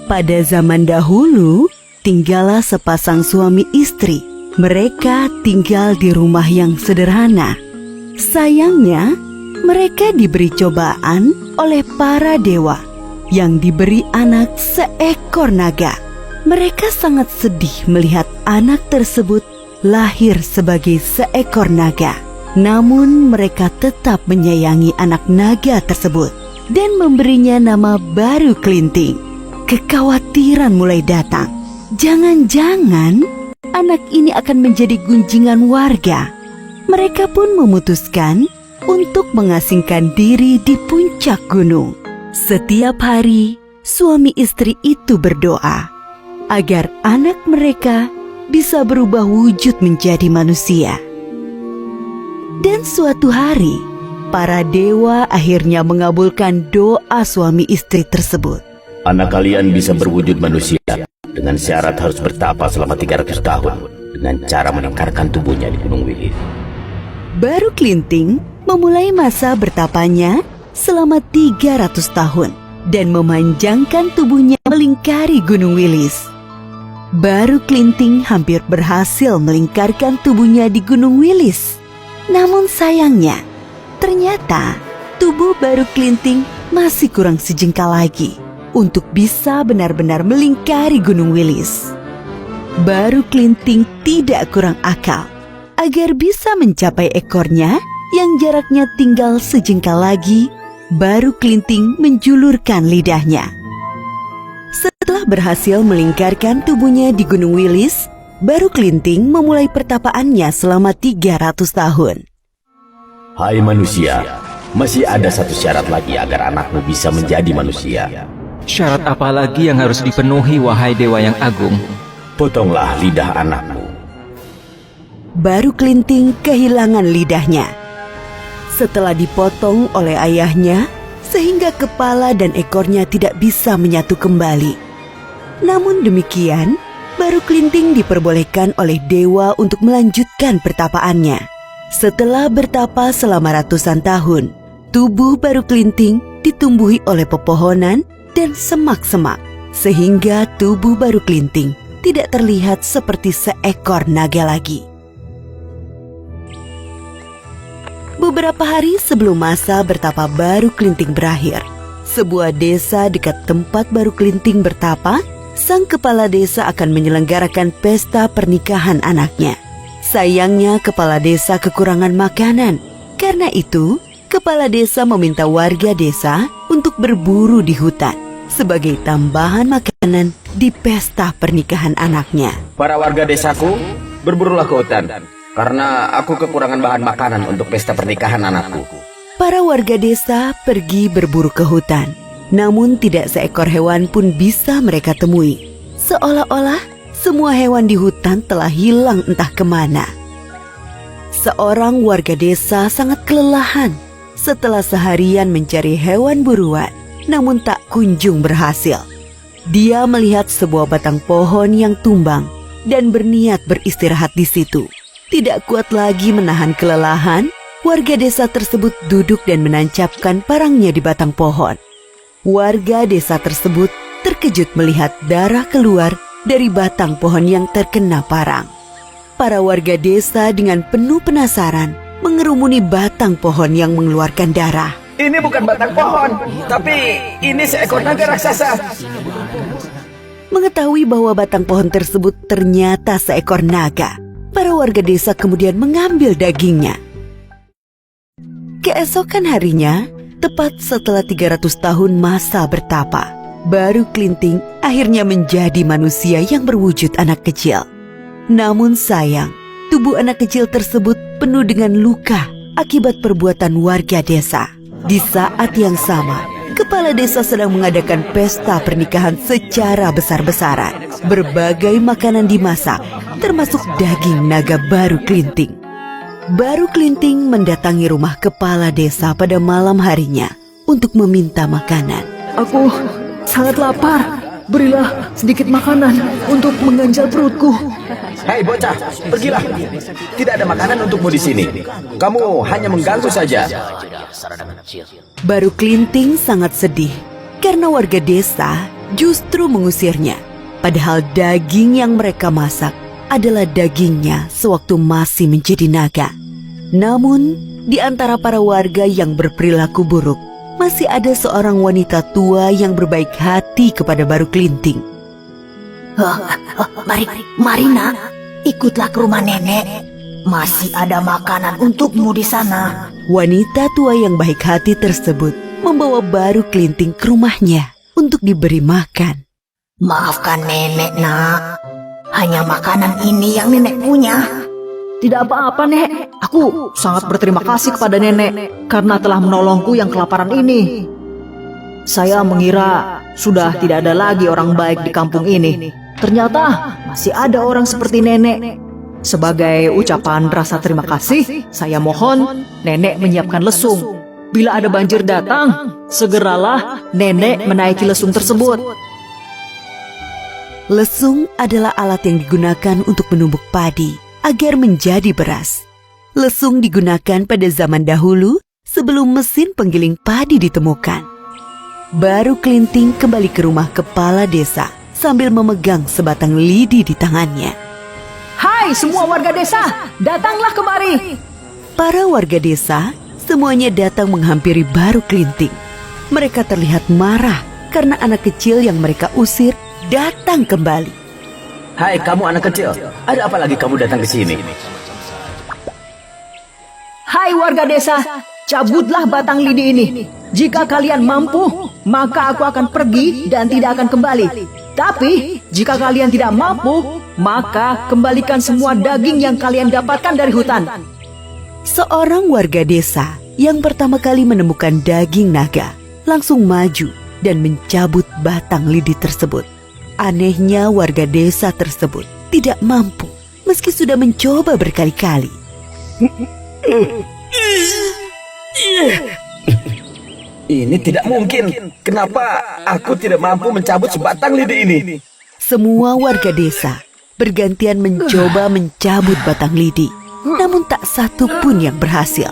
Pada zaman dahulu, tinggallah sepasang suami istri. Mereka tinggal di rumah yang sederhana. Sayangnya, mereka diberi cobaan oleh para dewa yang diberi anak seekor naga. Mereka sangat sedih melihat anak tersebut lahir sebagai seekor naga. Namun mereka tetap menyayangi anak naga tersebut dan memberinya nama Baru Klinting. Kekhawatiran mulai datang. Jangan-jangan anak ini akan menjadi gunjingan warga. Mereka pun memutuskan untuk mengasingkan diri di puncak gunung. Setiap hari, suami istri itu berdoa agar anak mereka bisa berubah wujud menjadi manusia. Dan suatu hari, para dewa akhirnya mengabulkan doa suami istri tersebut. Anak kalian bisa berwujud manusia dengan syarat harus bertapa selama 300 tahun dengan cara melingkarkan tubuhnya di Gunung Wilis. Baru Klinting memulai masa bertapanya selama 300 tahun dan memanjangkan tubuhnya melingkari Gunung Wilis. Baru Klinting hampir berhasil melingkarkan tubuhnya di Gunung Wilis. Namun sayangnya, ternyata tubuh Baru Klinting masih kurang sejengkal lagi untuk bisa benar-benar melingkari Gunung Wilis. Baru Klinting tidak kurang akal. Agar bisa mencapai ekornya yang jaraknya tinggal sejengkal lagi, Baru Klinting menjulurkan lidahnya. Setelah berhasil melingkarkan tubuhnya di Gunung Wilis, Baru Klinting memulai pertapaannya selama 300 tahun. Hai manusia, masih ada satu syarat lagi agar anakmu bisa menjadi manusia. Syarat apa lagi yang harus dipenuhi, wahai dewa yang agung? Potonglah lidah anakmu. Baru Klinting kehilangan lidahnya. Setelah dipotong oleh ayahnya, sehingga kepala dan ekornya tidak bisa menyatu kembali. Namun demikian, Baru Klinting diperbolehkan oleh dewa untuk melanjutkan pertapaannya. Setelah bertapa selama ratusan tahun, tubuh Baru Klinting ditumbuhi oleh pepohonan dan semak-semak, sehingga tubuh Baru Klinting tidak terlihat seperti seekor naga lagi. Beberapa hari sebelum masa bertapa Baru Klinting berakhir, sebuah desa dekat tempat Baru Klinting bertapa, sang kepala desa akan menyelenggarakan pesta pernikahan anaknya. Sayangnya kepala desa kekurangan makanan. Karena itu, kepala desa meminta warga desa untuk berburu di hutan sebagai tambahan makanan di pesta pernikahan anaknya. Para warga desaku, berburulah ke hutan, karena aku kekurangan bahan makanan untuk pesta pernikahan anakku. Para warga desa pergi berburu ke hutan, namun tidak seekor hewan pun bisa mereka temui. Seolah-olah semua hewan di hutan telah hilang entah kemana. Seorang warga desa sangat kelelahan setelah seharian mencari hewan buruan, namun tak kunjung berhasil. Dia melihat sebuah batang pohon yang tumbang dan berniat beristirahat di situ. Tidak kuat lagi menahan kelelahan, warga desa tersebut duduk dan menancapkan parangnya di batang pohon. Warga desa tersebut terkejut melihat darah keluar dari batang pohon yang terkena parang. Para warga desa dengan penuh penasaran mengerumuni batang pohon yang mengeluarkan darah. Ini bukan batang pohon, tapi ini seekor naga raksasa. Mengetahui bahwa batang pohon tersebut ternyata seekor naga, para warga desa kemudian mengambil dagingnya. Keesokan harinya, tepat setelah 300 tahun masa bertapa, Baru Klinting akhirnya menjadi manusia yang berwujud anak kecil. Namun sayang, tubuh anak kecil tersebut penuh dengan luka akibat perbuatan warga desa. Di saat yang sama, kepala desa sedang mengadakan pesta pernikahan secara besar-besaran. Berbagai makanan dimasak, termasuk daging naga Baru Klinting. Baru Klinting mendatangi rumah kepala desa pada malam harinya untuk meminta makanan. Aku sangat lapar. Berilah sedikit makanan untuk mengganjal perutku. Hei bocah, pergilah. Tidak ada makanan untukmu di sini. Kamu hanya mengganggu saja. Baru Klinting sangat sedih karena warga desa justru mengusirnya. Padahal daging yang mereka masak adalah dagingnya sewaktu masih menjadi naga. Namun, di antara para warga yang berperilaku buruk, masih ada seorang wanita tua yang berbaik hati kepada Baru Kelinting. Mari nak, ikutlah ke rumah nenek. Masih ada makanan untukmu di sana. Wanita tua yang baik hati tersebut membawa Baru Kelinting ke rumahnya untuk diberi makan. Maafkan nenek nak, hanya makanan ini yang nenek punya. Tidak apa-apa, Nek. Aku sangat berterima kasih kepada nenek karena telah menolongku yang kelaparan ini. Saya mengira sudah tidak ada lagi orang baik di kampung ini. Ternyata masih ada orang seperti nenek. Sebagai ucapan rasa terima kasih, saya mohon nenek menyiapkan lesung. Bila ada banjir datang, segeralah nenek menaiki lesung tersebut. Lesung adalah alat yang digunakan untuk menumbuk padi agar menjadi beras. Lesung digunakan pada zaman dahulu sebelum mesin penggiling padi ditemukan. Baru Kelinting kembali ke rumah kepala desa sambil memegang sebatang lidi di tangannya. Hai semua warga desa, datanglah kemari. Para warga desa semuanya datang menghampiri Baru Kelinting. Mereka terlihat marah karena anak kecil yang mereka usir datang kembali. Hai kamu anak kecil, ada apa lagi kamu datang ke sini? Hai warga desa, cabutlah batang lidi ini. Jika kalian mampu, maka aku akan pergi dan tidak akan kembali. Tapi, jika kalian tidak mampu, maka kembalikan semua daging yang kalian dapatkan dari hutan. Seorang warga desa yang pertama kali menemukan daging naga langsung maju dan mencabut batang lidi tersebut. Anehnya warga desa tersebut tidak mampu meski sudah mencoba berkali-kali. Ini tidak mungkin. Kenapa aku tidak mampu mencabut sebatang lidi ini? Semua warga desa bergantian mencoba mencabut batang lidi, namun tak satu pun yang berhasil.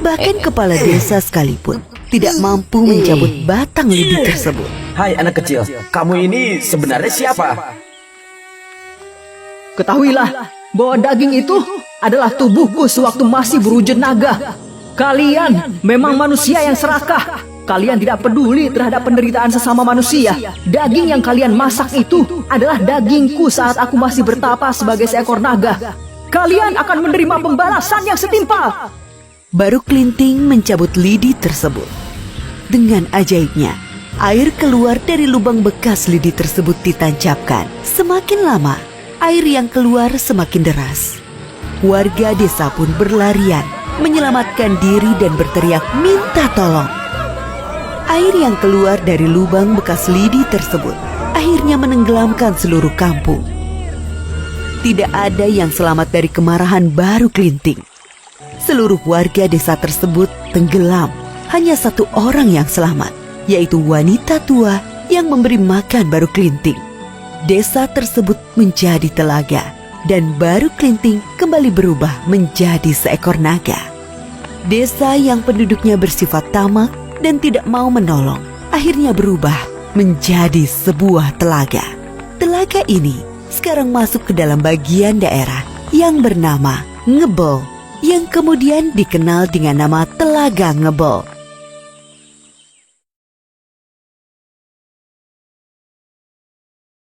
Bahkan kepala desa sekalipun tidak mampu mencabut batang lidi tersebut. Hai anak kecil, kamu ini sebenarnya siapa? Ketahuilah bahwa daging itu adalah tubuhku sewaktu masih berwujud naga. Kalian memang manusia yang serakah. Kalian tidak peduli terhadap penderitaan sesama manusia. Daging yang kalian masak itu adalah dagingku saat aku masih bertapa sebagai seekor naga. Kalian akan menerima pembalasan yang setimpal. Baru Kelinting mencabut lidi tersebut. Dengan ajaibnya, air keluar dari lubang bekas lidi tersebut ditancapkan. Semakin lama, air yang keluar semakin deras. Warga desa pun berlarian, menyelamatkan diri dan berteriak minta tolong. Air yang keluar dari lubang bekas lidi tersebut akhirnya menenggelamkan seluruh kampung. Tidak ada yang selamat dari kemarahan Baru Kelinting. Seluruh warga desa tersebut tenggelam. Hanya satu orang yang selamat, yaitu wanita tua yang memberi makan Baru Kelinting. Desa tersebut menjadi telaga, dan Baru Kelinting kembali berubah menjadi seekor naga. Desa yang penduduknya bersifat tamak dan tidak mau menolong, akhirnya berubah menjadi sebuah telaga. Telaga ini sekarang masuk ke dalam bagian daerah yang bernama Ngebel, yang kemudian dikenal dengan nama Telaga Ngebel.